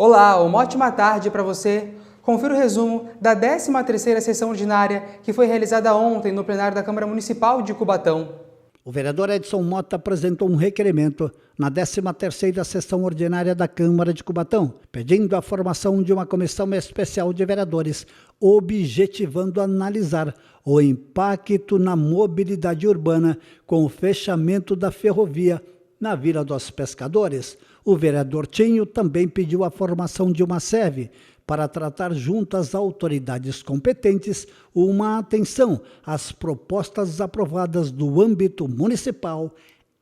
Olá, uma ótima tarde para você. Confira o resumo da 13ª sessão ordinária que foi realizada ontem no plenário da Câmara Municipal de Cubatão. O vereador Edson Mota apresentou um requerimento na 13ª sessão ordinária da Câmara de Cubatão, pedindo a formação de uma comissão especial de vereadores, objetivando analisar o impacto na mobilidade urbana com o fechamento da ferrovia na Vila dos Pescadores. O vereador Tinho também pediu a formação de uma SEV para tratar junto às autoridades competentes uma atenção às propostas aprovadas do âmbito municipal,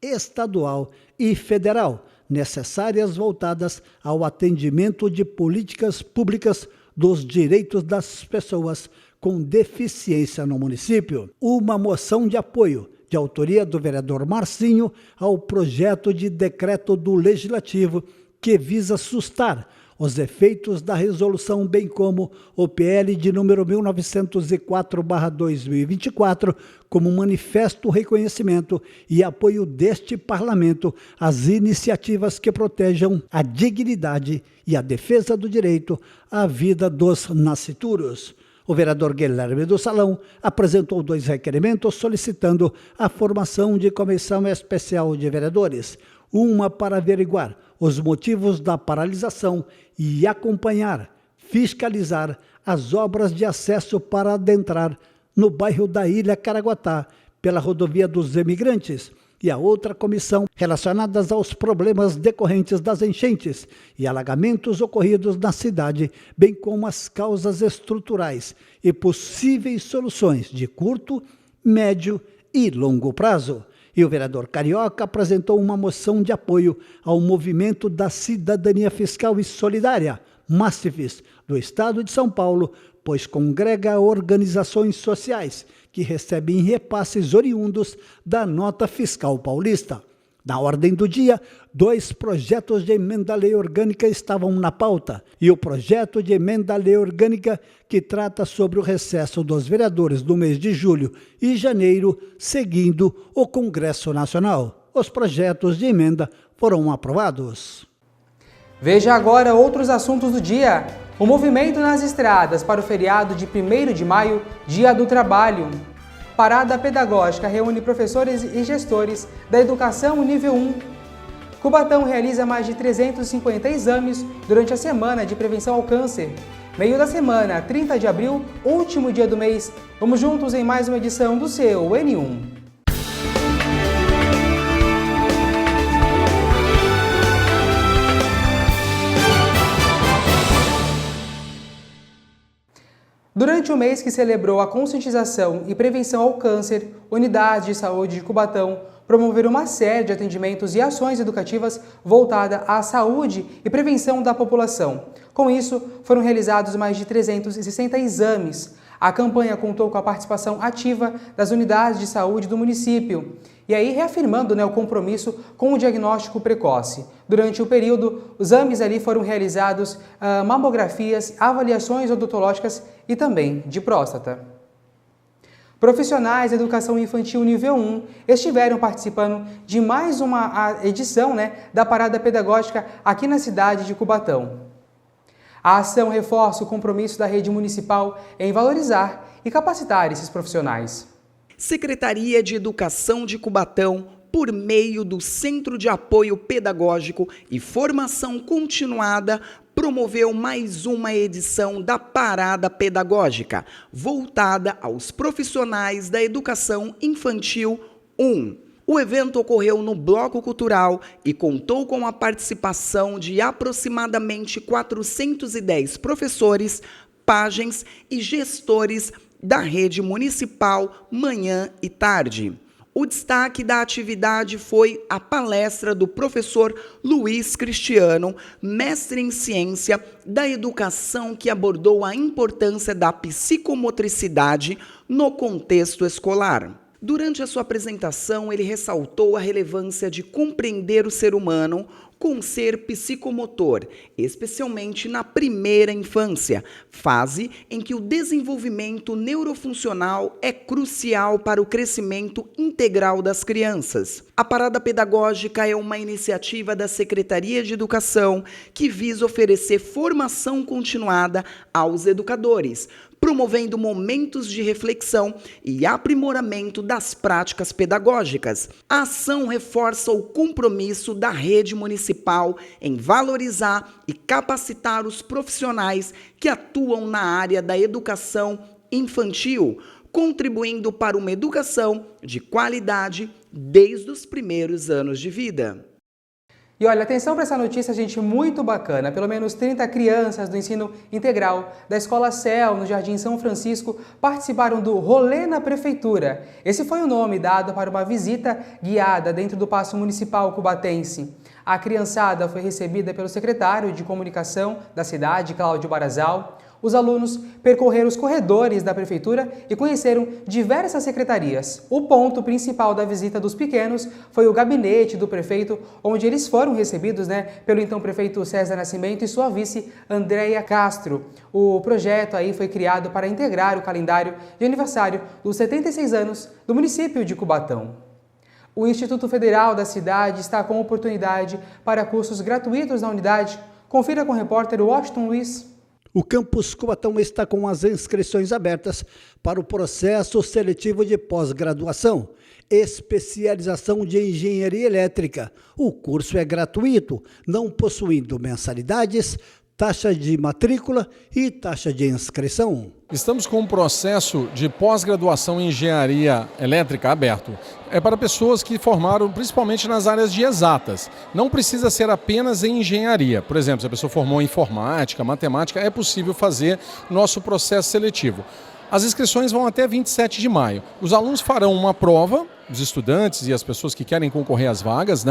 estadual e federal, necessárias voltadas ao atendimento de políticas públicas dos direitos das pessoas com deficiência no município. Uma moção de apoio de autoria do vereador Marcinho ao projeto de decreto do Legislativo que visa sustar os efeitos da resolução, bem como o PL de número 1904/2024, como manifesto reconhecimento e apoio deste parlamento às iniciativas que protejam a dignidade e a defesa do direito à vida dos nascituros. O vereador Guilherme do Salão apresentou 2 requerimentos solicitando a formação de comissão especial de vereadores, uma para averiguar os motivos da paralisação e acompanhar, fiscalizar as obras de acesso para adentrar no bairro da Ilha Caraguatá pela rodovia dos Imigrantes, e a outra comissão relacionadas aos problemas decorrentes das enchentes e alagamentos ocorridos na cidade, bem como as causas estruturais e possíveis soluções de curto, médio e longo prazo. E o vereador Carioca apresentou uma moção de apoio ao Movimento da Cidadania Fiscal e Solidária, MASFIS, do Estado de São Paulo, pois congrega organizações sociais que recebem repasses oriundos da nota fiscal paulista. Na ordem do dia, 2 projetos de emenda à lei orgânica estavam na pauta, e o projeto de emenda à lei orgânica que trata sobre o recesso dos vereadores do mês de julho e janeiro, seguindo o Congresso Nacional. Os projetos de emenda foram aprovados. Veja agora outros assuntos do dia. O movimento nas estradas para o feriado de 1º de maio, Dia do Trabalho. Parada pedagógica reúne professores e gestores da educação nível 1. Cubatão realiza mais de 350 exames durante a semana de prevenção ao câncer. Meio da semana, 30 de abril, último dia do mês. Vamos juntos em mais uma edição do seu N1. Durante o mês que celebrou a conscientização e prevenção ao câncer, unidades de saúde de Cubatão promoveram uma série de atendimentos e ações educativas voltadas à saúde e prevenção da população. Com isso, foram realizados mais de 360 exames. A campanha contou com a participação ativa das unidades de saúde do município. E aí, reafirmando o compromisso com o diagnóstico precoce. Durante o período, os exames ali foram realizados mamografias, avaliações odontológicas e também de próstata. Profissionais da educação infantil nível 1 estiveram participando de mais uma edição da parada pedagógica aqui na cidade de Cubatão. A ação reforça o compromisso da rede municipal em valorizar e capacitar esses profissionais. Secretaria de Educação de Cubatão, por meio do Centro de Apoio Pedagógico e Formação Continuada, promoveu mais uma edição da Parada Pedagógica, voltada aos profissionais da educação infantil 1. O evento ocorreu no Bloco Cultural e contou com a participação de aproximadamente 410 professores, pajens e gestores da rede municipal manhã e tarde. O destaque da atividade foi a palestra do professor Luiz Cristiano, mestre em ciência da educação, que abordou a importância da psicomotricidade no contexto escolar. Durante a sua apresentação, ele ressaltou a relevância de compreender o ser humano com ser psicomotor, especialmente na primeira infância, fase em que o desenvolvimento neurofuncional é crucial para o crescimento integral das crianças. A Parada Pedagógica é uma iniciativa da Secretaria de Educação que visa oferecer formação continuada aos educadores, promovendo momentos de reflexão e aprimoramento das práticas pedagógicas. A ação reforça o compromisso da rede municipal em valorizar e capacitar os profissionais que atuam na área da educação infantil, contribuindo para uma educação de qualidade desde os primeiros anos de vida. E olha, atenção para essa notícia, gente, muito bacana. Pelo menos 30 crianças do ensino integral da Escola CEL, no Jardim São Francisco, participaram do Rolê na Prefeitura. Esse foi o nome dado para uma visita guiada dentro do Paço Municipal cubatense. A criançada foi recebida pelo secretário de Comunicação da cidade, Cláudio Barazal. Os alunos percorreram os corredores da prefeitura e conheceram diversas secretarias. O ponto principal da visita dos pequenos foi o gabinete do prefeito, onde eles foram recebidos pelo então prefeito César Nascimento e sua vice Andréia Castro. O projeto aí foi criado para integrar o calendário de aniversário dos 76 anos do município de Cubatão. O Instituto Federal da cidade está com oportunidade para cursos gratuitos na unidade. Confira com o repórter Washington Luiz. O campus Cubatão está com as inscrições abertas para o processo seletivo de pós-graduação, especialização de engenharia elétrica. O curso é gratuito, não possuindo mensalidades, taxa de matrícula e taxa de inscrição. Estamos com um processo de pós-graduação em engenharia elétrica aberto. É para pessoas que formaram principalmente nas áreas de exatas. Não precisa ser apenas em engenharia. Por exemplo, se a pessoa formou em informática, matemática, é possível fazer nosso processo seletivo. As inscrições vão até 27 de maio. Os alunos farão uma prova, os estudantes e as pessoas que querem concorrer às vagas,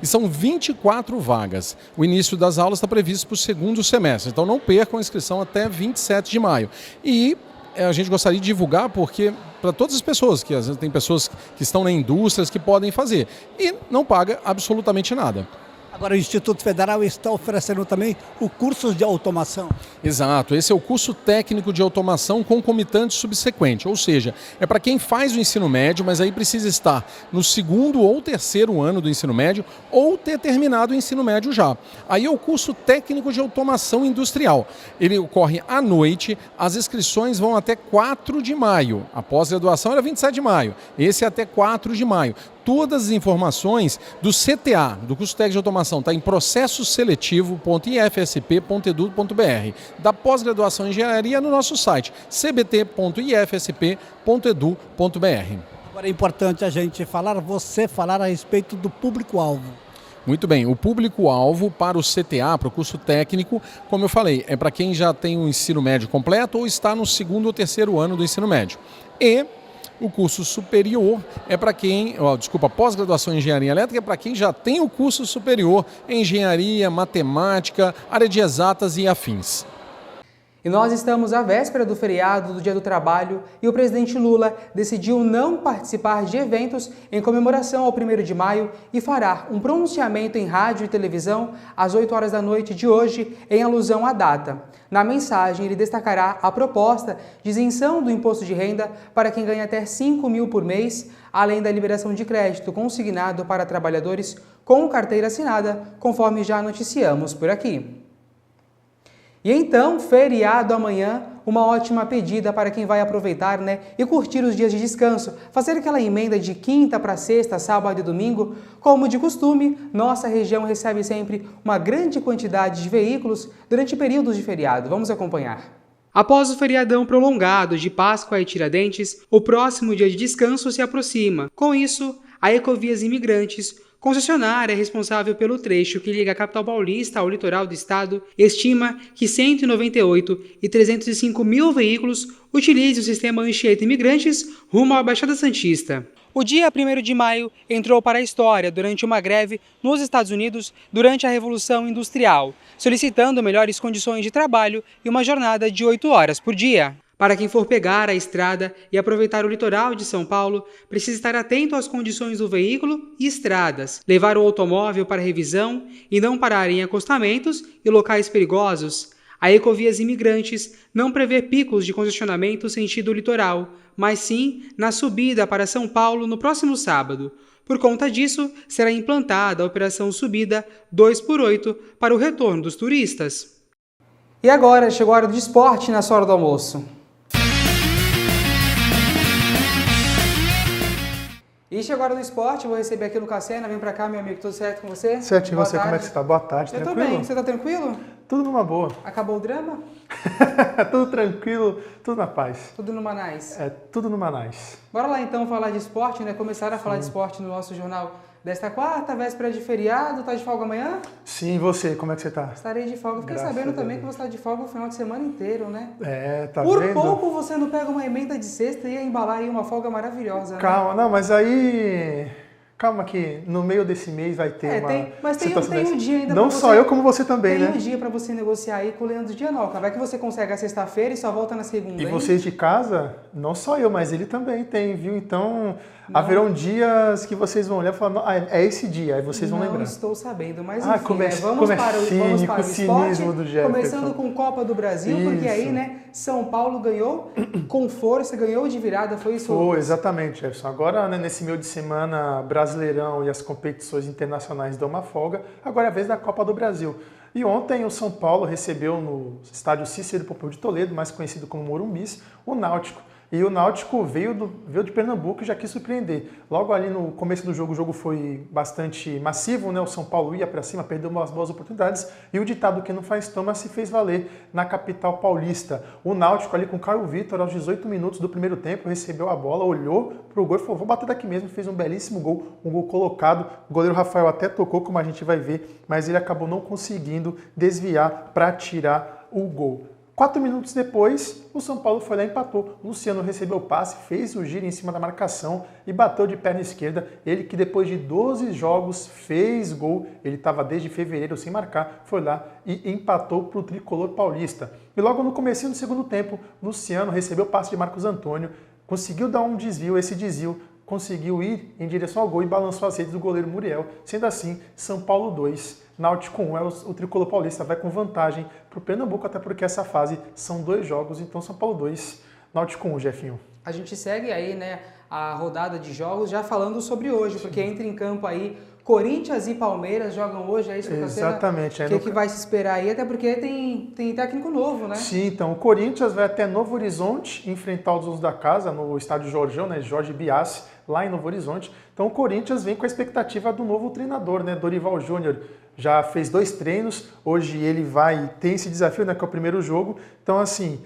E são 24 vagas. O início das aulas está previsto para o segundo semestre, então não percam a inscrição até 27 de maio. E a gente gostaria de divulgar porque para todas as pessoas, que às vezes tem pessoas que estão na indústria que podem fazer e não paga absolutamente nada. Agora o Instituto Federal está oferecendo também o curso de automação. Exato, esse é o curso técnico de automação concomitante subsequente, ou seja, é para quem faz o ensino médio, mas aí precisa estar no segundo ou terceiro ano do ensino médio ou ter terminado o ensino médio já. Aí é o curso técnico de automação industrial. Ele ocorre à noite, as inscrições vão até 4 de maio. A pós-graduação era 27 de maio, esse é até 4 de maio. Todas as informações do CTA, do curso técnico de automação, está em processoseletivo.ifsp.edu.br. Da pós-graduação em engenharia no nosso site, cbt.ifsp.edu.br. Agora é importante a gente falar a respeito do público-alvo. Muito bem, o público-alvo para o CTA, para o curso técnico, como eu falei, é para quem já tem o ensino médio completo ou está no segundo ou terceiro ano do ensino médio. E o curso superior é para quem, pós-graduação em engenharia elétrica é para quem já tem o curso superior em engenharia, matemática, área de exatas e afins. E nós estamos à véspera do feriado do Dia do Trabalho e o presidente Lula decidiu não participar de eventos em comemoração ao 1º de maio e fará um pronunciamento em rádio e televisão às 8 horas da noite de hoje em alusão à data. Na mensagem, ele destacará a proposta de isenção do imposto de renda para quem ganha até 5 mil por mês, além da liberação de crédito consignado para trabalhadores com carteira assinada, conforme já noticiamos por aqui. E então, feriado amanhã, uma ótima pedida para quem vai aproveitar, e curtir os dias de descanso, fazer aquela emenda de quinta para sexta, sábado e domingo. Como de costume, nossa região recebe sempre uma grande quantidade de veículos durante períodos de feriado. Vamos acompanhar. Após o feriadão prolongado de Páscoa e Tiradentes, o próximo dia de descanso se aproxima. Com isso, a Ecovias Imigrantes, concessionária responsável pelo trecho que liga a capital paulista ao litoral do estado, estima que 198 e 305 mil veículos utilizem o sistema Anchieta Imigrantes rumo à Baixada Santista. O dia 1º de maio entrou para a história durante uma greve nos Estados Unidos durante a Revolução Industrial, solicitando melhores condições de trabalho e uma jornada de 8 horas por dia. Para quem for pegar a estrada e aproveitar o litoral de São Paulo, precisa estar atento às condições do veículo e estradas, levar o automóvel para revisão e não parar em acostamentos e locais perigosos. A Ecovias Imigrantes não prevê picos de congestionamento sentido litoral, mas sim na subida para São Paulo no próximo sábado. Por conta disso, será implantada a Operação Subida 2x8 para o retorno dos turistas. E agora chegou a hora do esporte na sua hora do almoço. E chegou a hora do esporte, eu vou receber aqui o Lucas Sena. Vem pra cá, meu amigo, tudo certo com você? Certinho, Boa você, tarde. como é que você tá? Boa tarde, Eu tranquilo? tô bem, você tá tranquilo? Tudo numa boa. Acabou o drama? Tudo tranquilo, tudo na paz. Tudo no Manais. É, tudo no Manais. Bora lá então falar de esporte, né? Começar a falar de esporte no nosso jornal desta quarta, véspera de feriado. Tá de folga amanhã? Sim, e você, como é que você tá? Estarei de folga. Fiquei Graças sabendo a também Deus. que você está de folga o final de semana inteiro, né? É, tá Por vendo? pouco você não pega uma emenda de sexta e ia embalar aí uma folga maravilhosa, né? Calma, não, mas aí... Calma que no meio desse mês vai ter uma mas tem situação um dessa. dia ainda Não pra só você- eu, como você também, Tem né? um dia pra você negociar aí com o Leandro Giannoca. Vai que você consegue a sexta-feira e só volta na segunda, E hein? vocês de casa, não só eu, mas ele também tem, viu? Então, haverão dias que vocês vão olhar e falar, "Ah, é esse dia", aí vocês vão Não lembrar. estou sabendo, mas Ah, enfim, como é- né? como vamos é para o cínico, esporte, cinismo do Jefferson. começando com Copa do Brasil, porque aí, Isso. né, São Paulo ganhou com força, ganhou de virada, foi isso? Foi, exatamente, Jefferson. Agora, né, nesse meio de semana, Brasileirão e as competições internacionais dão uma folga. Agora é a vez da Copa do Brasil. E ontem o São Paulo recebeu no estádio Cícero Pompeu de Toledo, mais conhecido como Morumbis, o Náutico. E o Náutico veio de Pernambuco e já quis surpreender. Logo ali no começo do jogo, o jogo foi bastante massivo, né? O São Paulo ia para cima, perdeu umas boas oportunidades. E o ditado que não faz toma se fez valer na capital paulista. O Náutico ali com o Caio Vitor, aos 18 minutos do primeiro tempo, recebeu a bola, olhou para o gol e falou, vou bater daqui mesmo. Fez um belíssimo gol, um gol colocado. O goleiro Rafael até tocou, como a gente vai ver, mas ele acabou não conseguindo desviar para tirar o gol. 4 minutos depois, o São Paulo foi lá e empatou. O Luciano recebeu o passe, fez o giro em cima da marcação e bateu de perna esquerda. Ele que depois de 12 jogos fez gol, ele estava desde fevereiro sem marcar, foi lá e empatou para o tricolor paulista. E logo no comecinho do segundo tempo, Luciano recebeu o passe de Marcos Antônio, conseguiu dar um desvio, esse desvio conseguiu ir em direção ao gol e balançou as redes do goleiro Muriel. Sendo assim, São Paulo 2, Náutico 1, o tricolor paulista vai com vantagem para o Pernambuco, até porque essa fase são 2 jogos, então São Paulo 2, Náutico 1, Jefinho. A gente segue aí, né, a rodada de jogos já falando sobre hoje, porque entra em campo aí Corinthians e Palmeiras jogam hoje, é isso que Exatamente. O que vai se esperar aí? Até porque tem técnico novo, né? Sim, então o Corinthians vai até Novo Horizonte enfrentar os donos da casa no estádio Jorjão, né, Jorge Biassi, lá em Novo Horizonte. Então o Corinthians vem com a expectativa do novo treinador, né, Dorival Júnior. Já fez 2 treinos, hoje ele tem esse desafio, né, que é o primeiro jogo. Então assim,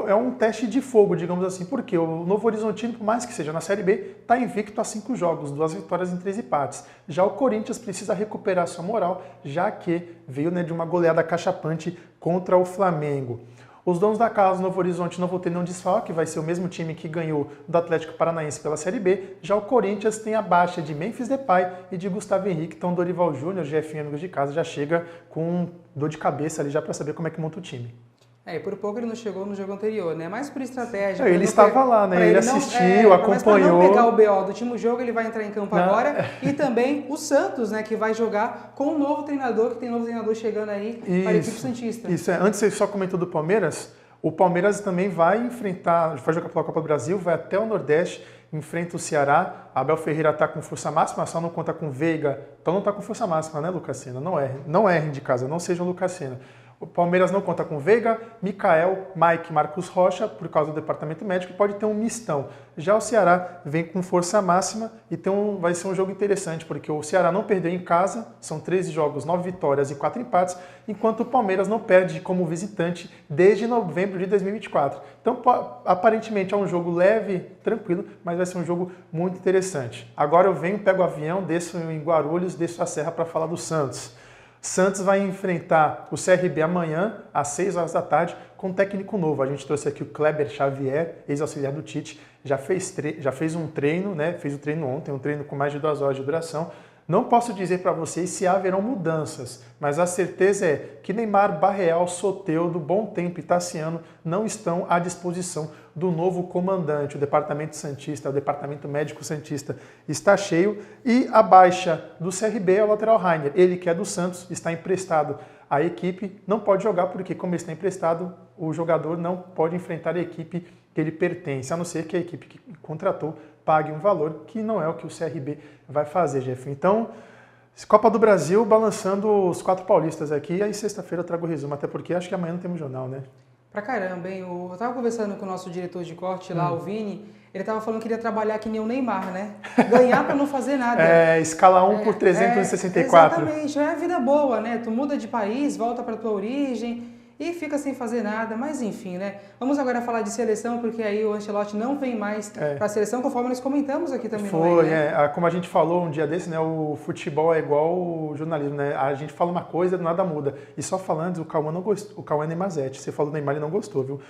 é um teste de fogo, digamos assim, porque o Novo Horizontino, por mais que seja na Série B, está invicto a 5 jogos, 2 vitórias em 3 empates. Já o Corinthians precisa recuperar sua moral, já que veio, né, de uma goleada cachapante contra o Flamengo. Os donos da casa, Novo Horizonte, não vão ter nenhum desfalque, vai ser o mesmo time que ganhou do Atlético Paranaense pela Série B. Já o Corinthians tem a baixa de Memphis Depay e de Gustavo Henrique, então Dorival Júnior, GF amigos de casa, já chega com dor de cabeça ali já para saber como é que monta o time. E por pouco ele não chegou no jogo anterior, né? Mas por estratégia. Ele estava lá, né? Ele assistiu, acompanhou. Mas para não pegar o BO do último jogo, ele vai entrar em campo agora. E também o Santos, né? Que vai jogar com um novo treinador, que tem um novo treinador chegando aí para a equipe santista. Isso, antes você só comentou do Palmeiras. O Palmeiras também vai jogar pela Copa do Brasil, vai até o Nordeste, enfrenta o Ceará. Abel Ferreira está com força máxima, só não conta com Veiga. Então não está com força máxima, né, Lucas Sena? Não errem de casa, não sejam Lucas Sena. O Palmeiras não conta com Veiga, Mikael, Mike, Marcos Rocha, por causa do departamento médico, e pode ter um mistão. Já o Ceará vem com força máxima e vai ser um jogo interessante, porque o Ceará não perdeu em casa, são 13 jogos, 9 vitórias e 4 empates, enquanto o Palmeiras não perde como visitante desde novembro de 2024. Então, aparentemente é um jogo leve, tranquilo, mas vai ser um jogo muito interessante. Agora eu pego o avião, desço em Guarulhos, desço a serra para falar do Santos. Santos vai enfrentar o CRB amanhã, às 6 horas da tarde, com um técnico novo. A gente trouxe aqui o Kleber Xavier, ex-auxiliar do Tite, já fez um treino, né? Fez o treino ontem, um treino com mais de 2 horas de duração. Não posso dizer para vocês se haverão mudanças, mas a certeza é que Neymar, Barreal, Soteldo, Bom Tempo e Tassiano não estão à disposição do novo comandante. O Departamento Santista, o Departamento Médico Santista está cheio e a baixa do CRB é o lateral Rainer. Ele que é do Santos, está emprestado à equipe, não pode jogar porque como ele está emprestado, o jogador não pode enfrentar a equipe que ele pertence, a não ser que a equipe que contratou pague um valor que não é o que o CRB vai fazer, Jeff. Então, Copa do Brasil balançando os 4 paulistas aqui, e aí sexta-feira eu trago o resumo, até porque acho que amanhã não temos jornal, né? Pra caramba, hein? Eu tava conversando com o nosso diretor de corte lá, o Vini, ele tava falando que iria trabalhar que nem o Neymar, né? Ganhar pra não fazer nada. Escala 1 por 364. Exatamente, é a vida boa, né? Tu muda de país, volta pra tua origem e fica sem fazer nada, mas enfim, né? Vamos agora falar de seleção, porque aí o Ancelotti não vem mais para a seleção, conforme nós comentamos aqui também. Como a gente falou um dia desse, né? O futebol é igual o jornalismo, né? A gente fala uma coisa, nada muda. E só falando, o Cauã não gostou, o Cauã Neymazete, você falou do Neymar e não gostou, viu?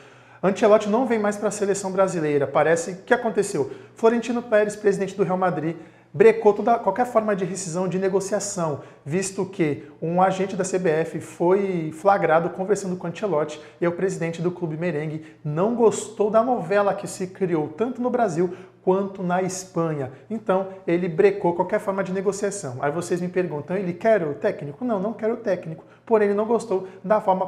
Ancelotti não vem mais para a seleção brasileira. Parece que aconteceu. Florentino Pérez, presidente do Real Madrid, brecou qualquer forma de rescisão de negociação, visto que um agente da CBF foi flagrado conversando com Ancelotti e o presidente do clube merengue não gostou da novela que se criou tanto no Brasil quanto na Espanha. Então, ele brecou qualquer forma de negociação. Aí vocês me perguntam, ele quer o técnico? Não, não quer o técnico. Porém, ele não gostou da forma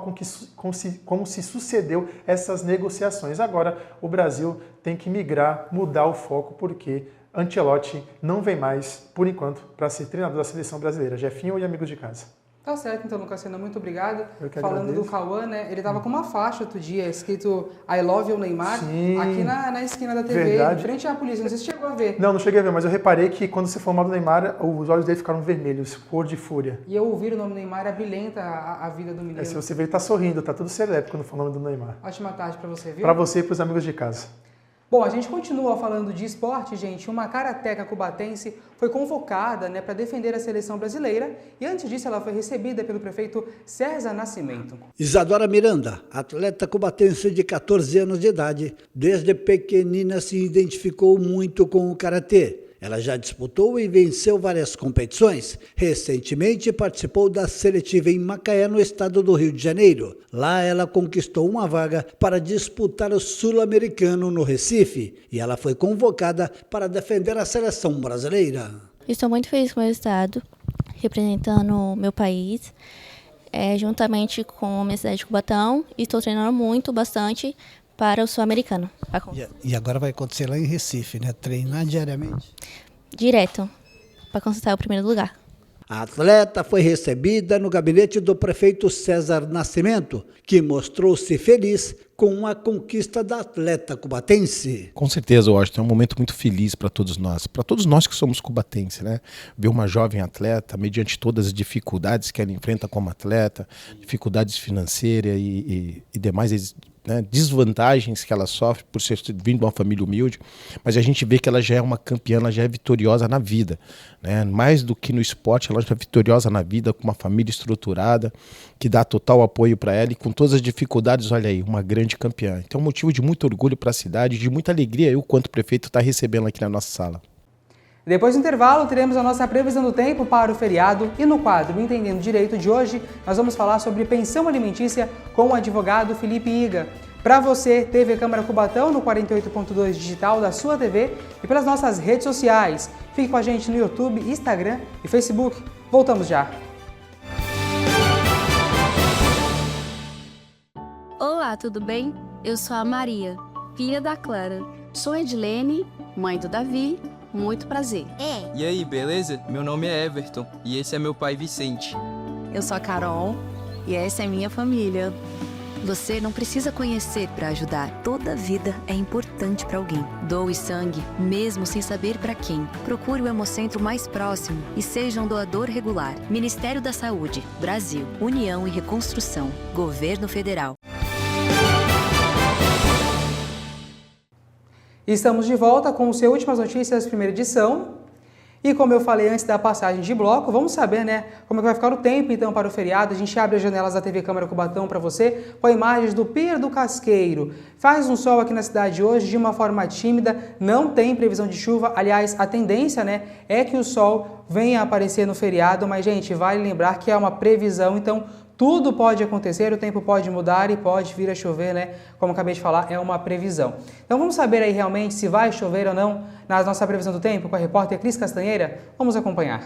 como se sucedeu essas negociações. Agora, o Brasil tem que migrar, mudar o foco, porque Ancelotti não vem mais, por enquanto, para ser treinador da seleção brasileira. Jefinho e amigos de casa. Tá certo, então, Lucas Senna, muito obrigado. Falando agradeço. Do Cauã, né? Ele tava com uma faixa outro dia, escrito I love you, Neymar, aqui na esquina da TV, verdade. Em frente à polícia. Não sei se chegou a ver. Não cheguei a ver, mas eu reparei que quando você falou mal do Neymar, os olhos dele ficaram vermelhos, cor de fúria. E eu ouvir o nome do Neymar abrilhenta a vida do menino. Se você ver, ele tá sorrindo, tá tudo serelepe quando fala o nome do Neymar. Ótima tarde para você, viu? Para você e pros amigos de casa. Bom, a gente continua falando de esporte, gente. Uma karateca cubatense foi convocada, né, para defender a seleção brasileira e antes disso ela foi recebida pelo prefeito César Nascimento. Isadora Miranda, atleta cubatense de 14 anos de idade, desde pequenina se identificou muito com o karatê. Ela já disputou e venceu várias competições. Recentemente participou da seletiva em Macaé, no estado do Rio de Janeiro. Lá ela conquistou uma vaga para disputar o Sul-Americano no Recife e ela foi convocada para defender a seleção brasileira. Estou muito feliz com o resultado, representando o meu país, juntamente com a minha cidade de Cubatão, e estou treinando bastante para o Sul-Americano. E agora vai acontecer lá em Recife, né? Treinar diariamente? Direto, para conquistar o primeiro lugar. A atleta foi recebida no gabinete do prefeito César Nascimento, que mostrou-se feliz com a conquista da atleta cubatense. Com certeza, Washington, é um momento muito feliz para todos nós que somos cubatenses, né? Ver uma jovem atleta, mediante todas as dificuldades que ela enfrenta como atleta, dificuldades financeiras e demais desvantagens que ela sofre por ser vindo de uma família humilde, mas a gente vê que ela já é uma campeã, ela já é vitoriosa na vida, né? Mais do que no esporte, ela já é vitoriosa na vida, com uma família estruturada, que dá total apoio para ela e com todas as dificuldades, olha aí, uma grande campeã. Então é um motivo de muito orgulho para a cidade, de muita alegria o quanto o prefeito está recebendo aqui na nossa sala. Depois do intervalo, teremos a nossa previsão do tempo para o feriado e no quadro Entendendo Direito de hoje, nós vamos falar sobre pensão alimentícia com o advogado Felipe Iga. Para você, TV Câmara Cubatão no 48.2 digital da sua TV e pelas nossas redes sociais. Fique com a gente no YouTube, Instagram e Facebook. Voltamos já. Olá, tudo bem? Eu sou a Maria, filha da Clara. Sou Edilene, mãe do Davi. Muito prazer. E aí, beleza? Meu nome é Everton e esse é meu pai Vicente. Eu sou a Carol e essa é minha família. Você não precisa conhecer para ajudar. Toda vida é importante para alguém. Doe sangue, mesmo sem saber para quem. Procure o Hemocentro mais próximo e seja um doador regular. Ministério da Saúde, Brasil, União e Reconstrução, Governo Federal. Estamos de volta com o seu Últimas Notícias, primeira edição. E como eu falei antes da passagem de bloco, vamos saber, né, como é que vai ficar o tempo então para o feriado. A gente abre as janelas da TV Câmara Cubatão para você com imagens do Pier do Casqueiro. Faz um sol aqui na cidade hoje de uma forma tímida, não tem previsão de chuva. Aliás, a tendência, né, é que o sol venha a aparecer no feriado, mas gente, vale lembrar que é uma previsão, então tudo pode acontecer, o tempo pode mudar e pode vir a chover, né? Como acabei de falar, é uma previsão. Então vamos saber aí realmente se vai chover ou não na nossa previsão do tempo com a repórter Cris Castanheira? Vamos acompanhar.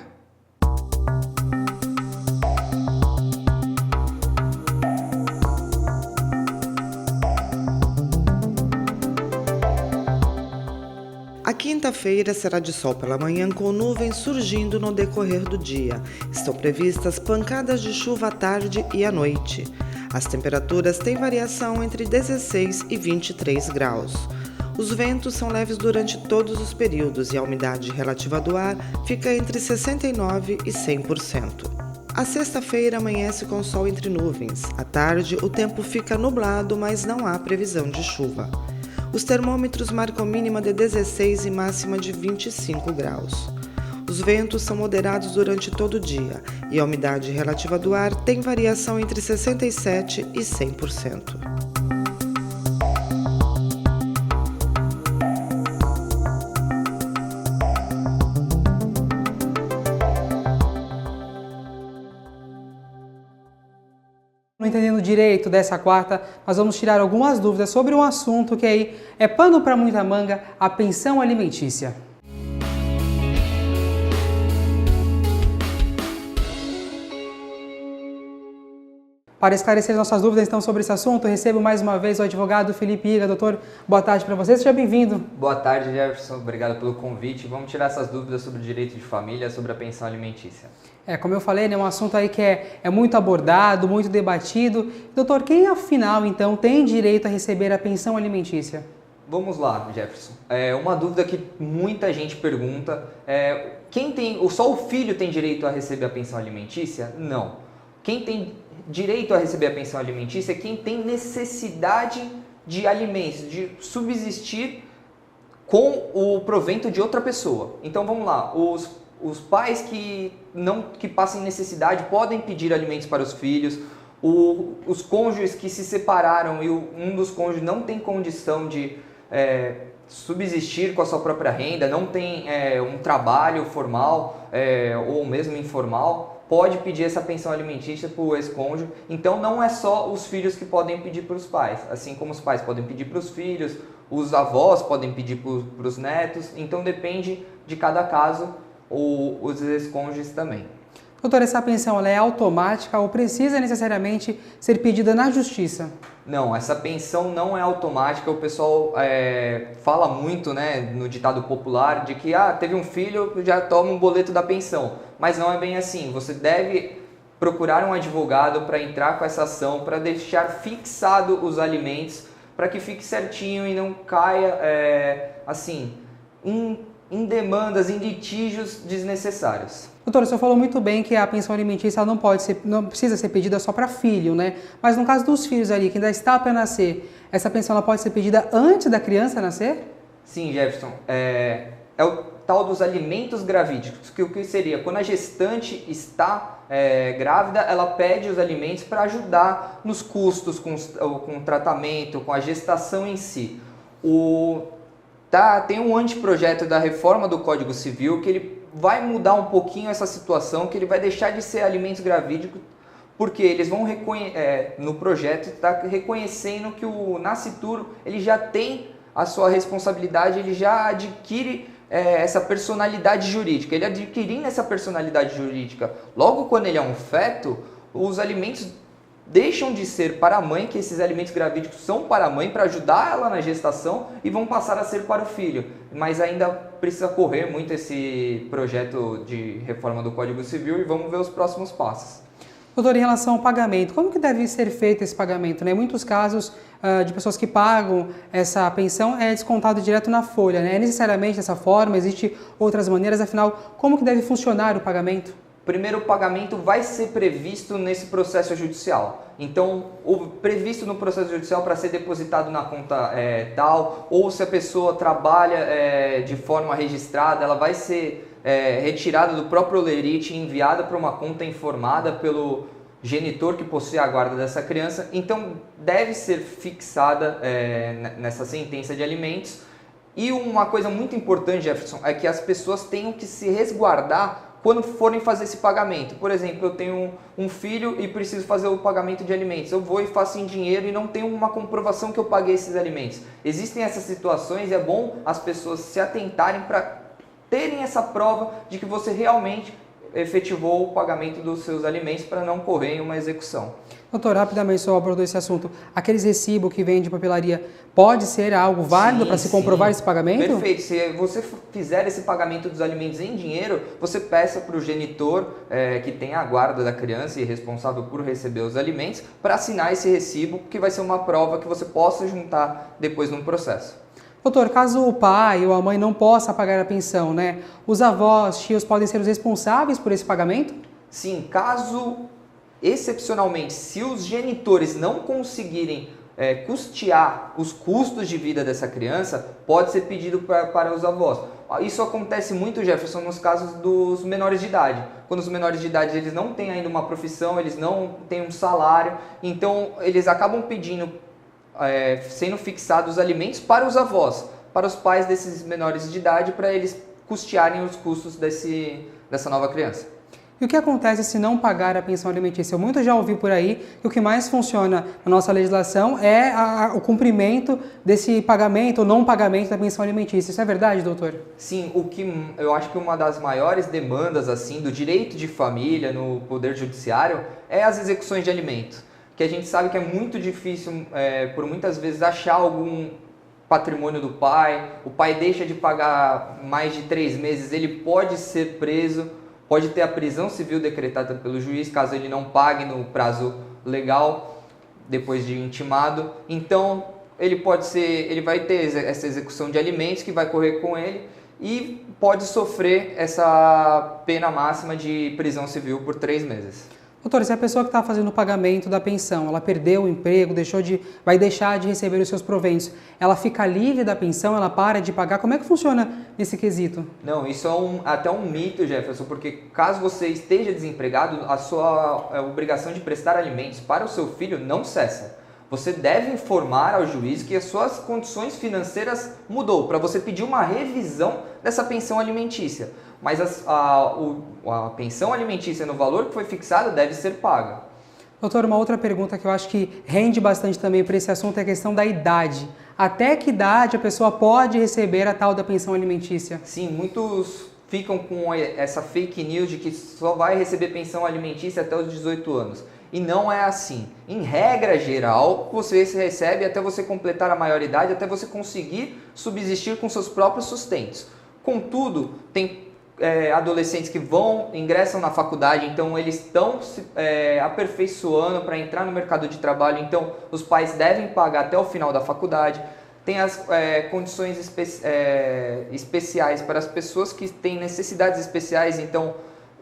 A quinta-feira será de sol pela manhã com nuvens surgindo no decorrer do dia. Estão previstas pancadas de chuva à tarde e à noite. As temperaturas têm variação entre 16 e 23 graus. Os ventos são leves durante todos os períodos e a umidade relativa do ar fica entre 69% e 100%. A sexta-feira amanhece com sol entre nuvens. À tarde, o tempo fica nublado, mas não há previsão de chuva. Os termômetros marcam mínima de 16 e máxima de 25 graus. Os ventos são moderados durante todo o dia e a umidade relativa do ar tem variação entre 67% e 100%. Não entendendo direito dessa quarta, nós vamos tirar algumas dúvidas sobre um assunto que aí é pano para muita manga, a pensão alimentícia. Para esclarecer nossas dúvidas então sobre esse assunto, eu recebo mais uma vez o advogado Felipe Iga. Doutor, boa tarde para você, seja bem-vindo. Boa tarde, Jefferson, obrigado pelo convite. Vamos tirar essas dúvidas sobre o direito de família, sobre a pensão alimentícia. Como eu falei, né, um assunto aí que é muito abordado, muito debatido. Doutor, quem afinal então tem direito a receber a pensão alimentícia? Vamos lá, Jefferson. Uma dúvida que muita gente pergunta é: só o filho tem direito a receber a pensão alimentícia? Não. Quem tem direito a receber a pensão alimentícia é quem tem necessidade de alimentos, de subsistir com o provento de outra pessoa. Então vamos lá, os pais que passem necessidade podem pedir alimentos para os filhos, os cônjuges que se separaram e um dos cônjuges não tem condição de subsistir com a sua própria renda, não tem um trabalho formal ou mesmo informal, pode pedir essa pensão alimentícia para o ex-cônjuge. Então não é só os filhos que podem pedir para os pais, assim como os pais podem pedir para os filhos, os avós podem pedir para os netos, então depende de cada caso, os ex-cônjuges também. Doutor, essa pensão ela é automática ou precisa necessariamente ser pedida na justiça? Não, essa pensão não é automática. O pessoal fala muito, né, no ditado popular de que teve um filho, já toma um boleto da pensão. Mas não é bem assim. Você deve procurar um advogado para entrar com essa ação, para deixar fixado os alimentos, para que fique certinho e não caia em demandas, em litígios desnecessários. Doutor, o senhor falou muito bem que a pensão alimentícia não precisa ser pedida só para filho, né? Mas no caso dos filhos ali, que ainda está para nascer, essa pensão ela pode ser pedida antes da criança nascer? Sim, Jefferson. É o tal dos alimentos gravídicos, que o que seria? Quando a gestante está grávida, ela pede os alimentos para ajudar nos custos com o tratamento, com a gestação em si. Tem um anteprojeto da reforma do Código Civil que ele vai mudar um pouquinho essa situação, que ele vai deixar de ser alimentos gravídicos, porque eles vão no projeto está reconhecendo que o nascituro ele já tem a sua responsabilidade, ele já adquire essa personalidade jurídica. Ele adquirindo essa personalidade jurídica, logo quando ele é um feto, os alimentos deixam de ser para a mãe, que esses alimentos gravídicos são para a mãe, para ajudar ela na gestação, e vão passar a ser para o filho. Mas ainda precisa correr muito esse projeto de reforma do Código Civil e vamos ver os próximos passos. Doutor, em relação ao pagamento, como que deve ser feito esse pagamento? Né? Em muitos casos de pessoas que pagam essa pensão é descontado direto na folha. Né? É necessariamente dessa forma? Existem outras maneiras? Afinal, como que deve funcionar o pagamento? Primeiro, o pagamento vai ser previsto nesse processo judicial. Então, o previsto no processo judicial para ser depositado na conta tal, ou se a pessoa trabalha de forma registrada, ela vai ser retirada do próprio olerite e enviada para uma conta informada pelo genitor que possui a guarda dessa criança. Então, deve ser fixada nessa sentença de alimentos. E uma coisa muito importante, Jefferson, é que as pessoas tenham que se resguardar quando forem fazer esse pagamento. Por exemplo, eu tenho um filho e preciso fazer o pagamento de alimentos. Eu vou e faço em dinheiro e não tenho uma comprovação que eu paguei esses alimentos. Existem essas situações e é bom as pessoas se atentarem para terem essa prova de que você realmente efetivou o pagamento dos seus alimentos para não correr em uma execução. Doutor, rapidamente só abordou esse assunto. Aqueles recibos que vêm de papelaria, pode ser algo válido para se comprovar esse pagamento? Perfeito. Se você fizer esse pagamento dos alimentos em dinheiro, você peça para o genitor que tem a guarda da criança e responsável por receber os alimentos para assinar esse recibo, que vai ser uma prova que você possa juntar depois num processo. Doutor, caso o pai ou a mãe não possa pagar a pensão, né? Os avós, tios podem ser os responsáveis por esse pagamento? Sim, caso excepcionalmente, se os genitores não conseguirem custear os custos de vida dessa criança, pode ser pedido para os avós. Isso acontece muito, Jefferson, nos casos dos menores de idade. Quando os menores de idade eles não têm ainda uma profissão, eles não têm um salário, então eles acabam pedindo, sendo fixados os alimentos para os avós, para os pais desses menores de idade, para eles custearem os custos dessa nova criança. E o que acontece se não pagar a pensão alimentícia? Eu muito já ouvi por aí que o que mais funciona na nossa legislação é o cumprimento desse pagamento ou não pagamento da pensão alimentícia. Isso é verdade, doutor? Sim, eu acho que uma das maiores demandas assim do direito de família no Poder Judiciário é as execuções de alimento, que a gente sabe que é muito difícil, por muitas vezes, achar algum patrimônio do pai, o pai deixa de pagar mais de 3 meses, ele pode ser preso, pode ter a prisão civil decretada pelo juiz, caso ele não pague no prazo legal, depois de intimado. Então, ele vai ter essa execução de alimentos que vai correr com ele e pode sofrer essa pena máxima de prisão civil por 3 meses. Doutor, se a pessoa que está fazendo o pagamento da pensão, ela perdeu o emprego, vai deixar de receber os seus proventos, ela fica livre da pensão, ela para de pagar? Como é que funciona nesse quesito? Não, isso é até um mito, Jefferson, porque caso você esteja desempregado, a sua obrigação de prestar alimentos para o seu filho não cessa. Você deve informar ao juiz que as suas condições financeiras mudou, para você pedir uma revisão dessa pensão alimentícia. Mas a pensão alimentícia no valor que foi fixado deve ser paga. Doutor, uma outra pergunta que eu acho que rende bastante também para esse assunto é a questão da idade. Até que idade a pessoa pode receber a tal da pensão alimentícia? Sim, muitos ficam com essa fake news de que só vai receber pensão alimentícia até os 18 anos. E não é assim. Em regra geral, você recebe até você completar a maioridade, até você conseguir subsistir com seus próprios sustentos. Contudo, tem adolescentes que ingressam na faculdade, então eles estão se aperfeiçoando para entrar no mercado de trabalho, então os pais devem pagar até o final da faculdade. Tem as condições especiais para as pessoas que têm necessidades especiais, então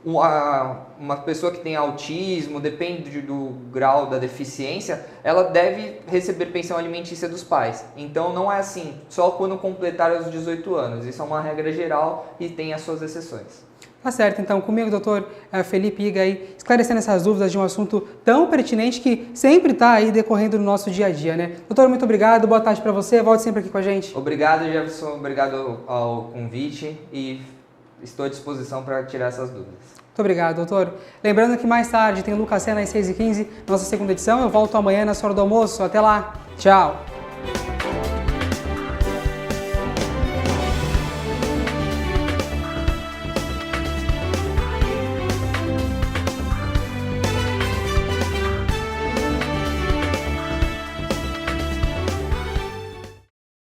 uma pessoa que tem autismo, depende do grau da deficiência, ela deve receber pensão alimentícia dos pais. Então não é assim, só quando completar os 18 anos. Isso é uma regra geral e tem as suas exceções. Tá certo, então comigo, doutor Felipe Iga, aí, esclarecendo essas dúvidas de um assunto tão pertinente que sempre está aí decorrendo no nosso dia a dia, né? Doutor, muito obrigado, boa tarde para você, volte sempre aqui com a gente. Obrigado, Jefferson, obrigado ao convite e estou à disposição para tirar essas dúvidas. Muito obrigado, doutor. Lembrando que mais tarde tem o Lucas Sena às 6h15, nossa segunda edição. Eu volto amanhã na hora do almoço. Até lá. Tchau.